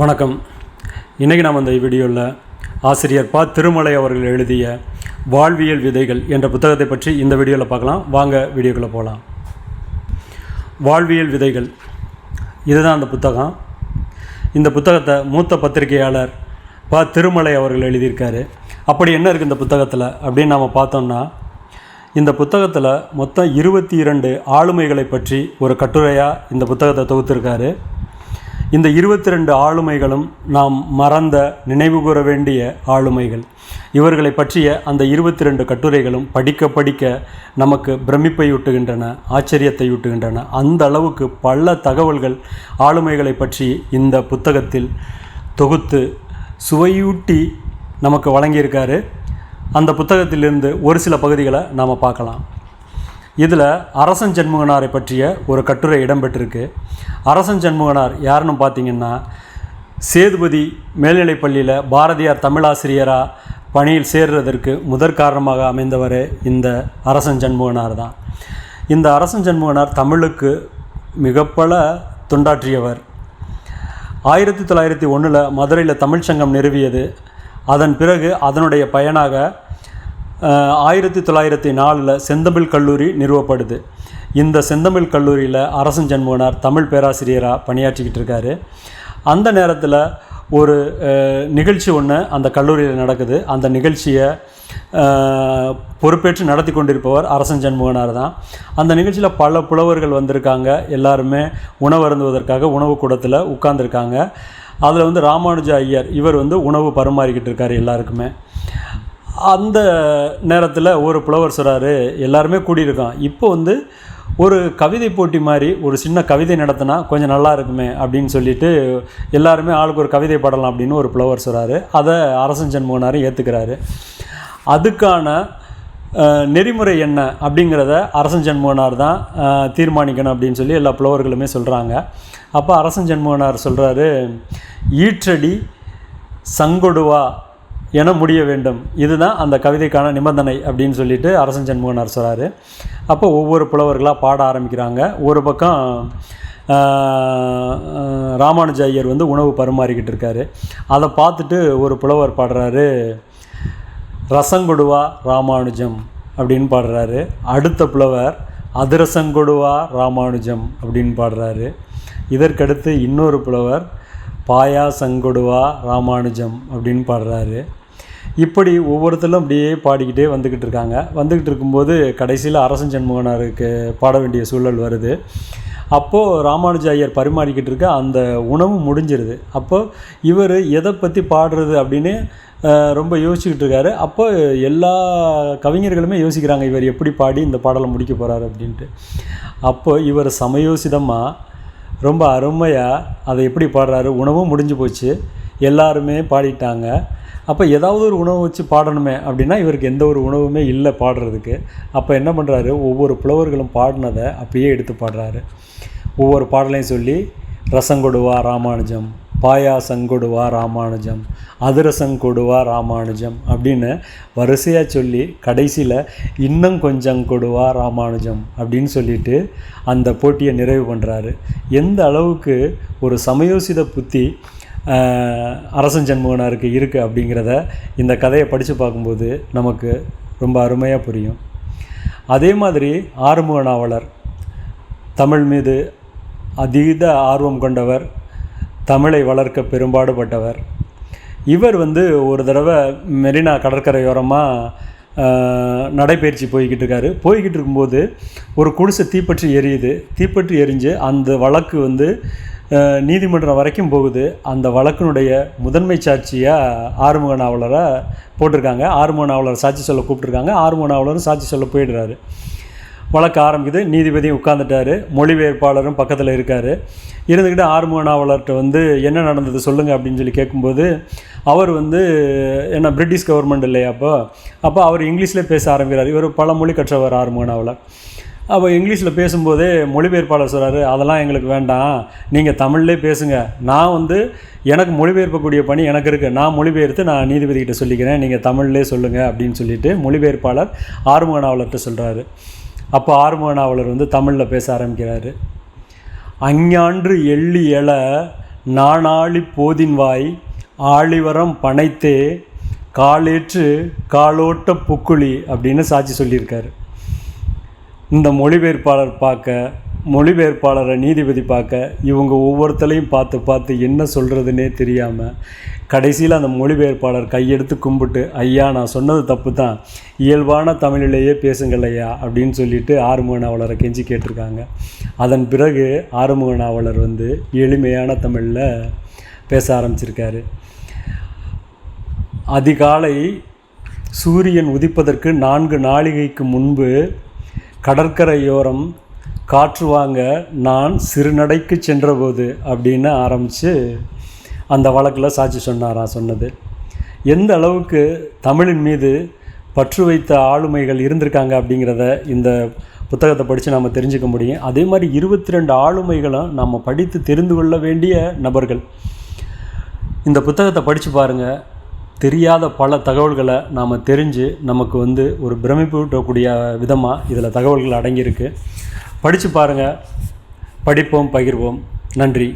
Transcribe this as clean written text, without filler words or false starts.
வணக்கம். இன்றைக்கி நாம் இந்த வீடியோவில் ஆசிரியர் ப. திருமலை அவர்கள் எழுதிய வாழ்வியல் விதைகள் என்ற புத்தகத்தை பற்றி இந்த வீடியோவில் பார்க்கலாம். வாங்க வீடியோக்குள்ளே போகலாம். வாழ்வியல் விதைகள் இதுதான் அந்த புத்தகம். இந்த புத்தகத்தை மூத்த பத்திரிகையாளர் ப. திருமலை அவர்கள் எழுதியிருக்காரு. அப்படி என்ன இருக்குது இந்த புத்தகத்தில் அப்படின்னு நாம் பார்த்தோம்னா, இந்த புத்தகத்தில் மொத்தம் 22 ஆளுமைகளை பற்றி ஒரு கட்டுரையாக இந்த புத்தகத்தை தொகுத்திருக்காரு. இந்த 22 ஆளுமைகளும் நாம் மறந்த நினைவு கூற வேண்டிய ஆளுமைகள். இவர்களை பற்றிய அந்த 22 கட்டுரைகளும் படிக்க படிக்க நமக்கு பிரமிப்பை ஊட்டுகின்றன, ஆச்சரியத்தை ஊட்டுகின்றன. அந்த அளவுக்கு பல தகவல்கள் ஆளுமைகளை பற்றி இந்த புத்தகத்தில் தொகுத்து சுவையூட்டி நமக்கு வழங்கியிருக்காரு. அந்த புத்தகத்திலிருந்து ஒரு சில பகுதிகளை நாம் பார்க்கலாம். இதில் அரசன் சண்முகனாரை பற்றிய ஒரு கட்டுரை இடம்பெற்றிருக்கு. அரசன் சண்முகனார் யாருன்னு பார்த்தீங்கன்னா, சேதுபதி மேல்நிலைப்பள்ளியில் பாரதியார் தமிழாசிரியராக பணியில் சேர்றதற்கு முதற் காரணமாக அமைந்தவர் இந்த அரசன் சண்முகனார் தான். இந்த அரசன் சண்முகனார் தமிழுக்கு மிக பல தொண்டாற்றியவர். 1901 மதுரையில் தமிழ்ச்சங்கம் நிறுவியது. அதன் பிறகு அதனுடைய பயனாக 1904 செந்தமிழ் கல்லூரி நிறுவப்படுது. இந்த செந்தமிழ் கல்லூரியில் அரசன் சண்முகனார் தமிழ் பேராசிரியராக பணியாற்றிக்கிட்டு இருக்காரு. அந்த நேரத்தில் ஒரு நிகழ்ச்சி ஒன்று அந்த கல்லூரியில் நடக்குது. அந்த நிகழ்ச்சியை பொறுப்பேற்று நடத்தி கொண்டிருப்பவர் அரசன் சண்முகனார் தான். அந்த நிகழ்ச்சியில் பல புலவர்கள் வந்திருக்காங்க. எல்லாருமே உணவருந்துவதற்காக உணவு கூடத்தில் உட்கார்ந்துருக்காங்க. அதில் ராமானுஜ ஐயர் இவர் உணவு பரிமாறிக்கிட்டு இருக்கார் எல்லாருக்குமே. அந்த நேரத்தில் ஒரு புலவர் சொல்கிறாரு, எல்லாருமே கூடியிருக்கான், இப்போ ஒரு கவிதை போட்டி மாதிரி ஒரு சின்ன கவிதை நடத்தினா கொஞ்சம் நல்லா இருக்குமே அப்படின்னு சொல்லிட்டு எல்லாருமே ஆளுக்கு ஒரு கவிதை பாடலாம் அப்படின்னு ஒரு புலவர் சொல்கிறாரு. அதை அரசன் சண்முகனாரும் ஏற்றுக்கிறாரு. அதுக்கான நெறிமுறை என்ன அப்படிங்கிறத அரசன் சண்முகனார் தான் தீர்மானிக்கணும் அப்படின்னு சொல்லி எல்லா புலவர்களுமே சொல்கிறாங்க. அப்போ அரசன் சண்முகனார் சொல்கிறாரு, ஈற்றடி சங்கொடுவா என முடிய வேண்டும், இதுதான் அந்த கவிதைக்கான நிபந்தனை அப்படின்னு சொல்லிட்டு அரசன் சண்முகனார் சொல்கிறாரு. அப்போ ஒவ்வொரு புலவர்களாக பாட ஆரம்பிக்கிறாங்க. ஒரு பக்கம் ராமானுஜ ஐயர் உணவு பரிமாறிக்கிட்டு இருக்காரு. அதை பார்த்துட்டு ஒரு புலவர் பாடுறாரு, ரசங்கொடுவா ராமானுஜம் அப்படின்னு பாடுறாரு. அடுத்த புலவர் அதிரசங்கொடுவா ராமானுஜம் அப்படின்னு பாடுறாரு. இதற்கடுத்து இன்னொரு புலவர் பாயாசங்கொடுவா ராமானுஜம் அப்படின்னு பாடுறாரு. இப்படி ஒவ்வொருத்தரும் அப்படியே பாடிக்கிட்டே வந்துக்கிட்டு இருக்கும்போது கடைசியில் அரசன் சண்முகனாருக்கு பாட வேண்டிய சூழல் வருது. அப்போது ராமானுஜ ஐயர் பரிமாறிக்கிட்டு இருக்க அந்த உணவு முடிஞ்சிருது. அப்போது இவர் எதை பற்றி பாடுறது அப்படின்னு ரொம்ப யோசிச்சுக்கிட்டு இருக்காரு. அப்போ எல்லா கவிஞர்களுமே யோசிக்கிறாங்க, இவர் எப்படி பாடி இந்த பாடலை முடிக்க போகிறாரு அப்படின்ட்டு. அப்போ இவர் சமயோசிதமாக ரொம்ப அருமையாக அதை எப்படி பாடுறாரு. உணவும் முடிஞ்சு போச்சு, எல்லாருமே பாடிட்டாங்க. அப்போ ஏதாவது ஒரு உணவு வச்சு பாடணுமே அப்படின்னா இவருக்கு எந்த ஒரு உணவுமே இல்லை பாடுறதுக்கு. அப்போ என்ன பண்ணுறாரு, ஒவ்வொரு புலவர்களும் பாடினதை அப்படியே எடுத்து பாடுறாரு. ஒவ்வொரு பாடலையும் சொல்லி ரசங்கொடுவா ராமானுஜம், பாயாசங்கொடுவா ராமானுஜம், அதிரசங்கொடுவா ராமானுஜம் அப்படின்னு வரிசையாக சொல்லி கடைசியில் இன்னும் கொஞ்சம் கொடுவா ராமானுஜம் அப்படின்னு சொல்லிட்டு அந்த போட்டியை நிறைவு பண்ணுறாரு. எந்த அளவுக்கு ஒரு சமயோசித புத்தி அரசன் சண்முகனாருக்கு இருக்குது அப்படிங்கிறத இந்த கதையை படித்து பார்க்கும்போது நமக்கு ரொம்ப அருமையாக புரியும். அதே மாதிரி ஆறுமுக நாவலர் தமிழ் மீது அதீத ஆர்வம் கொண்டவர், தமிழை வளர்க்க பெரும்பாடுபட்டவர். இவர் ஒரு தடவை மெரினா கடற்கரையோரமாக நடைபயிற்சி போய்கிட்டு இருக்கும்போது ஒரு குடிசை தீப்பற்றி எரிஞ்சு அந்த வழக்கு நீதிமன்றம் வரைக்கும் போகுது. அந்த வழக்கினுடைய முதன்மை சாட்சியாக ஆறுமுக நாவலரை போட்டிருக்காங்க. ஆறுமுக நாவலர் சாட்சி சொல்ல கூப்பிட்ருக்காங்க. ஆறுமுக நாவலரும் சாட்சி சொல்ல போயிடுறாரு. வழக்கு ஆரம்பிக்குது. நீதிபதியும் உட்காந்துட்டார், மொழிபெயர்ப்பாளரும் பக்கத்தில் இருக்கார். இருந்துக்கிட்டு ஆறுமுக நாவலர்கிட்ட என்ன நடந்தது சொல்லுங்கள் அப்படின்னு சொல்லி கேட்கும்போது அவர் என்ன பிரிட்டிஷ் கவர்மெண்ட் இல்லையா அப்போ அவர் இங்கிலீஷில் பேச ஆரம்பிக்கிறார். இவர் பல மொழி கற்றவர் ஆறுமுக நாவலர். அப்போ இங்கிலீஷில் பேசும்போதே மொழிபெயர்ப்பாளர் சொல்கிறாரு, அதெல்லாம் எங்களுக்கு வேண்டாம், நீங்கள் தமிழ்லே பேசுங்க, நான் எனக்கு மொழிபெயர்க்கக்கூடிய பணி எனக்கு இருக்குது, நான் மொழிபெயர்த்து நான் நீதிபதிக்கிட்ட சொல்லிக்கிறேன், நீங்கள் தமிழ்லே சொல்லுங்கள் அப்படின்னு சொல்லிட்டு மொழிபெயர்ப்பாளர் ஆறுமுக நாவலர்கிட்ட சொல்கிறாரு. அப்போ ஆறுமுக நாவலர் தமிழில் பேச ஆரம்பிக்கிறாரு. அஞ்ஞான்று எள்ளி எழ நாணாளி போதின்வாய் ஆழிவரம் பனைத்தே காலேற்று காலோட்ட புக்குழி அப்படின்னு சாட்சி சொல்லியிருக்காரு. இந்த மொழிபெயர்ப்பாளரை நீதிபதி பார்க்க இவங்க ஒவ்வொருத்தரையும் பார்த்து என்ன சொல்கிறதுனே தெரியாமல் கடைசியில் அந்த மொழிபெயர்ப்பாளர் கையெடுத்து கும்பிட்டு, ஐயா நான் சொன்னது தப்பு தான், இயல்பான தமிழிலேயே பேசுங்கள் ஐயா அப்படின்னு சொல்லிட்டு ஆறுமுக நாவலரை கெஞ்சி கேட்டிருக்காங்க. அதன் பிறகு ஆறுமுக நாவலர் எளிமையான தமிழில் பேச ஆரம்பிச்சிருக்காரு. அதிகாலை சூரியன் உதிப்பதற்கு 4 நாழிகைக்கு முன்பு கடற்கரையோரம் காற்று வாங்க நான் சிறுநடைக்கு சென்றபோது அப்படின்னு ஆரம்பித்து அந்த வழக்கில் சாட்சி சொன்னது. எந்த அளவுக்கு தமிழின் மீது பற்று வைத்த ஆளுமைகள் இருந்திருக்காங்க அப்படிங்கிறத இந்த புத்தகத்தை படித்து நம்ம தெரிஞ்சுக்க முடியும். அதே மாதிரி 22 ஆளுமைகளும் நம்ம படித்து தெரிந்து கொள்ள வேண்டிய நபர்கள். இந்த புத்தகத்தை படித்து பாருங்கள். தெரியாத பல தகவல்களை நாம் தெரிஞ்சு நமக்கு ஒரு பிரமிப்பூட்டக்கூடிய விதமாக இதில் தகவல்கள் அடங்கியிருக்கு. படித்து பாருங்கள். படிப்போம், பகிர்வோம். நன்றி.